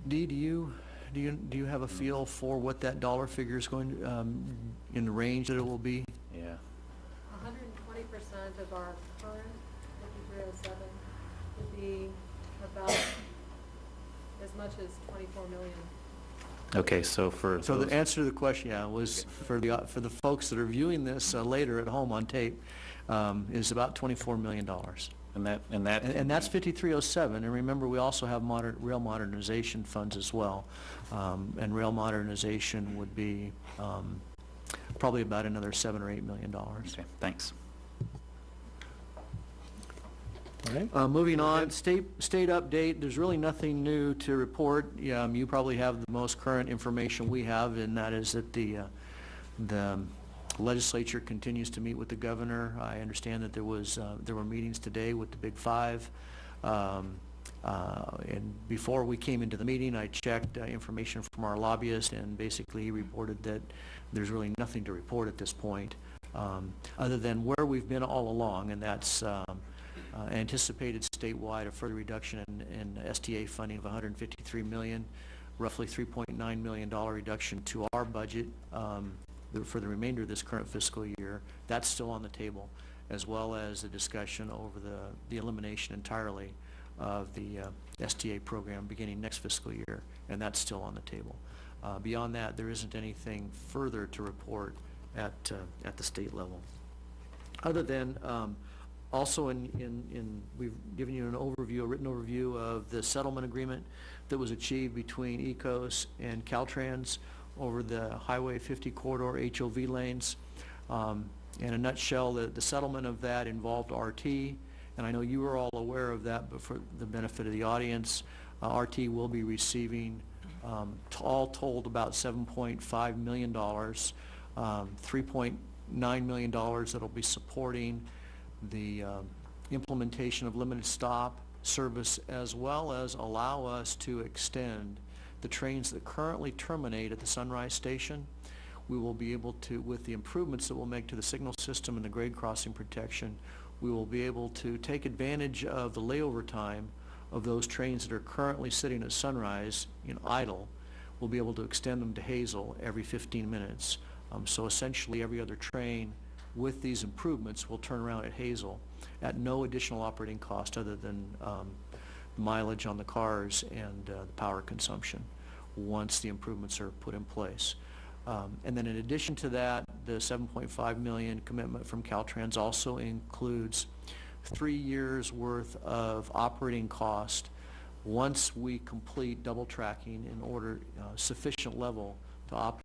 Dee, do you have a feel for what that dollar figure is going to, in the range that it will be? Yeah. 120% of our current 5307 would be about as much as 24 million. Okay, so for So those, the answer to the question, yeah, was for the folks that are viewing this later at home on tape, is about $24 million. and that And that's 5307, and remember, we also have rail modernization funds as well. And rail modernization would be probably about another $7 or $8 million. Okay, thanks. All right. Moving on, state update, there's really nothing new to report. You probably have the most current information we have, and that is that the legislature continues to meet with the governor. I understand that there were meetings today with the Big Five. And before we came into the meeting, I checked information from our lobbyist, and basically he reported that there's really nothing to report at this point, other than where we've been all along, and that's anticipated statewide a further reduction in STA funding of $153 million, roughly $3.9 million reduction to our budget for the remainder of this current fiscal year. That's still on the table, as well as the discussion over the elimination entirely of the STA program beginning next fiscal year, and that's still on the table. Beyond that, there isn't anything further to report at the state level, other than also we've given you an overview, a written overview of the settlement agreement that was achieved between ECOS and Caltrans over the Highway 50 corridor HOV lanes. In a nutshell, the settlement of that involved RT, and I know you are all aware of that, but for the benefit of the audience, RT will be receiving all told about $7.5 million, $3.9 million that will be supporting the implementation of limited stop service, as well as allow us to extend the trains that currently terminate at the Sunrise Station. We will be able to, with the improvements that we'll make to the signal system and the grade crossing protection, we will be able to take advantage of the layover time of those trains that are currently sitting at Sunrise idle. We'll be able to extend them to Hazel every 15 minutes. So essentially every other train with these improvements will turn around at Hazel at no additional operating cost other than mileage on the cars and the power consumption once the improvements are put in place. And then in addition to that, the $7.5 million commitment from Caltrans also includes 3 years worth of operating cost once we complete double tracking in order sufficient level to operate